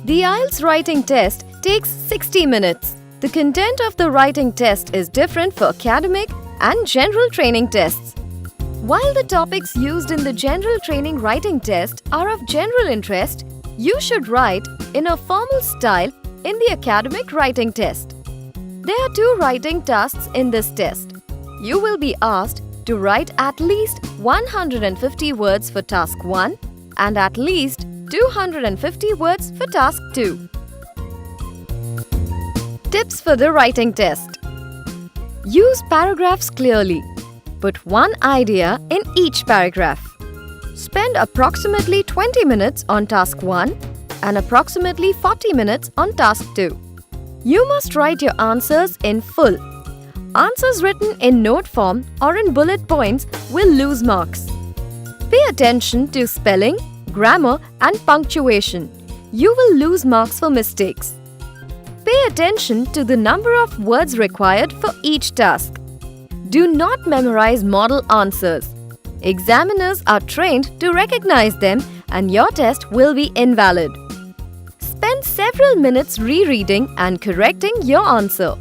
The IELTS writing test takes 60 minutes. The content of the writing test is different for academic and general training tests. While the topics used in the general training writing test are of general interest, you should write in a formal style in the academic writing test. There are 2 writing tasks in this test. You will be asked to write at least 150 words for task 1 and at least 250 words for task 2. Tips for the writing test. Use paragraphs clearly. Put one idea in each paragraph. Spend approximately 20 minutes on task 1 and approximately 40 minutes on task 2. You must write your answers in full. Answers written in note form or in bullet points will lose marks. Pay attention to spelling, grammar and punctuation. You will lose marks for mistakes. Pay attention to the number of words required for each task. Do not memorize model answers. Examiners are trained to recognize them and your test will be invalid. Spend several minutes rereading and correcting your answer.